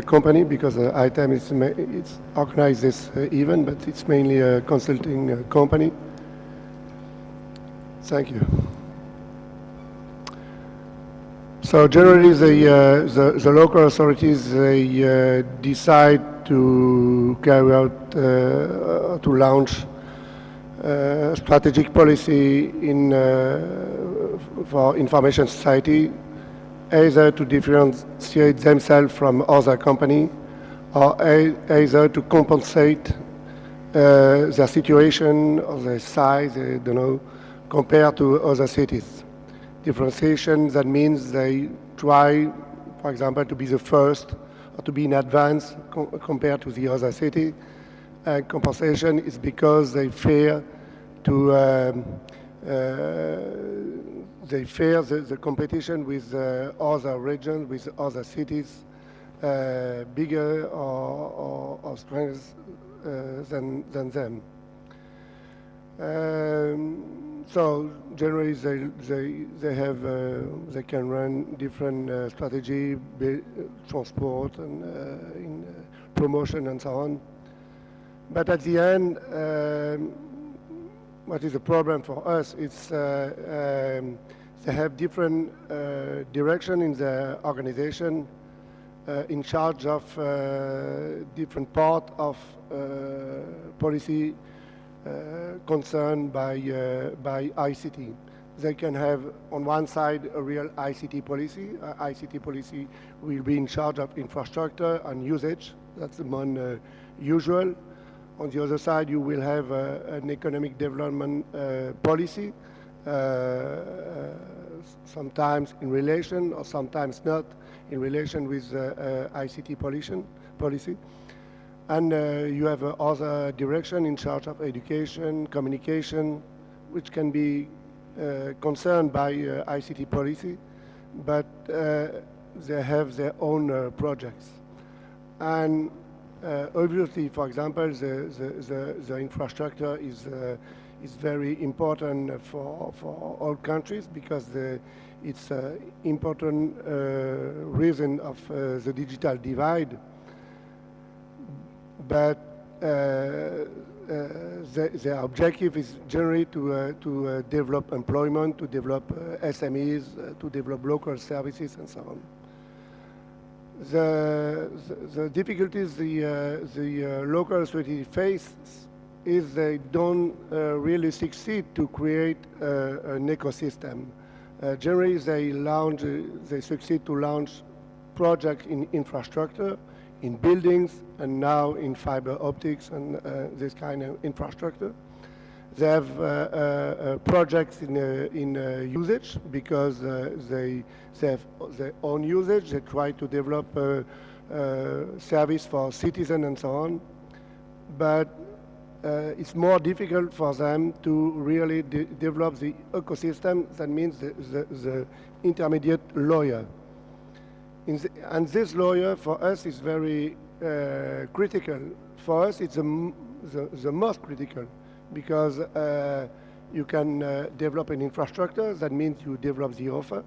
company because ITEM it's organized this event, but it's mainly a consulting company. Thank you. So generally, the local authorities they decide to carry out to launch strategic policy in for information society, either to differentiate themselves from other companies, or either to compensate their situation or their size, I don't know, compared to other cities. Differentiation, that means they try, for example, to be the first or to be in advance compared to the other city. Compensation is because they fear to the competition with other regions, with other cities, bigger or stronger than them. So generally, they can run different strategy, transport and in promotion and so on. But at the end, what is the problem for us? It's they have different direction in the organization, in charge of different part of policy concerned by ICT. They can have on one side a real ICT policy. ICT policy will be in charge of infrastructure and usage. That's the more usual. On the other side, you will have an economic development policy, sometimes in relation or sometimes not in relation with ICT policy. And you have other direction in charge of education, communication, which can be concerned by ICT policy, but they have their own projects. And obviously, for example, the infrastructure is very important for all countries because it's an important reason of the digital divide. But their objective is generally to develop employment, to develop SMEs, to develop local services, and so on. The difficulties the local authority face is they don't really succeed to create an ecosystem. Generally, they succeed to launch projects in infrastructure, in buildings, and now in fiber optics and this kind of infrastructure. They have projects in usage because they have their own usage. They try to develop service for citizens and so on. But it's more difficult for them to really develop the ecosystem. That means the intermediate layer. And this lawyer for us is very critical. For us, it's the most critical because you can develop an infrastructure. That means you develop the offer.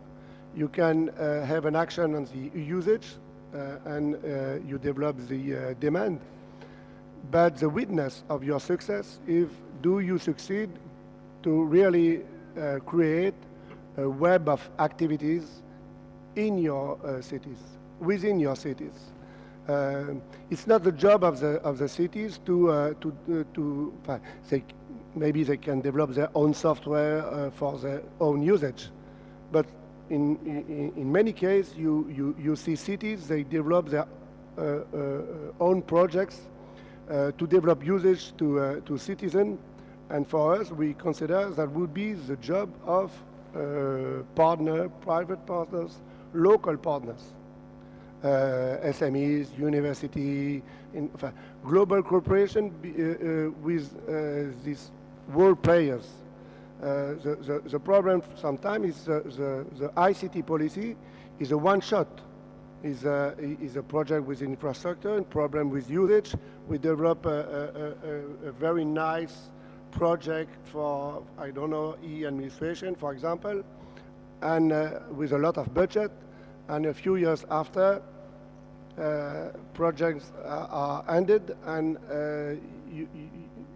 You can have an action on the usage and you develop the demand. But the witness of your success is do you succeed to really create a web of activities in your cities, within your cities. It's not the job of the cities maybe they can develop their own software for their own usage, but in many cases you see cities they develop their own projects to develop usage to citizens, and for us we consider that would be the job of private partners, local partners, SMEs, university, global cooperation with these world players. The problem sometimes is the ICT policy is a one-shot. Is a project with infrastructure and problem with usage. We develop a very nice project for, I don't know, e-administration, for example, and with a lot of budget. And a few years after, projects are ended, and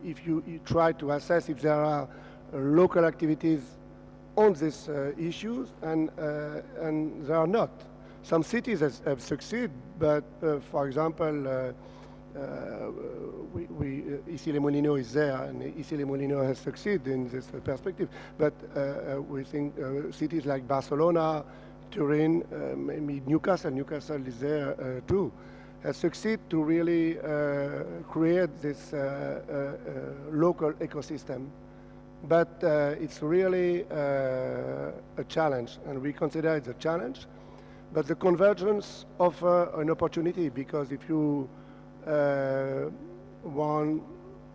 if you try to assess if there are local activities on these issues, and there are not. Some cities have succeeded, but for example, Issy-les-Moulineaux is there, and Issy-les-Moulineaux has succeeded in this perspective. But we think cities like Barcelona, Turin, maybe Newcastle is there too, has succeeded to really create this local ecosystem. But it's really a challenge, and we consider it a challenge. But the convergence offers an opportunity, because if you want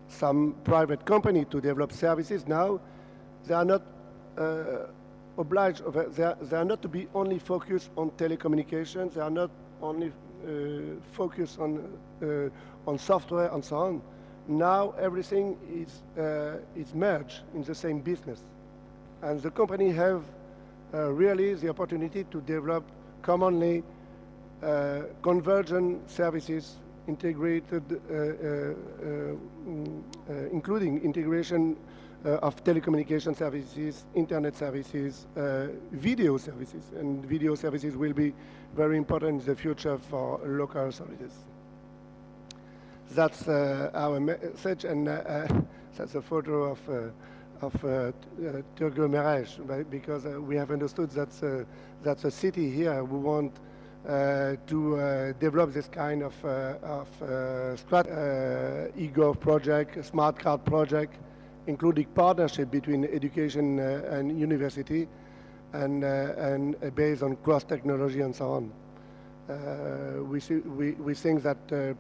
some private company to develop services now, they are not obliged, they are not to be only focused on telecommunications, they are not only focused on software and so on. Now everything is merged in the same business. And the company have really the opportunity to develop commonly convergent services, integrated, including integration of telecommunication services, internet services, video services. And video services will be very important in the future for local authorities. That's our message, and that's a photo of Turgot-Mérège, because we have understood that's a city here who want to develop this kind of e-gov project, smart card project, including partnership between education and university, and based on cross technology and so on. We think that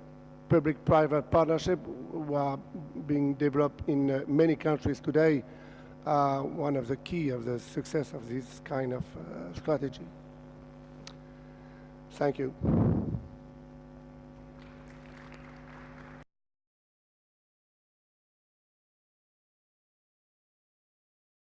public-private partnership who are being developed in many countries today are one of the key of the success of this kind of strategy. Thank you.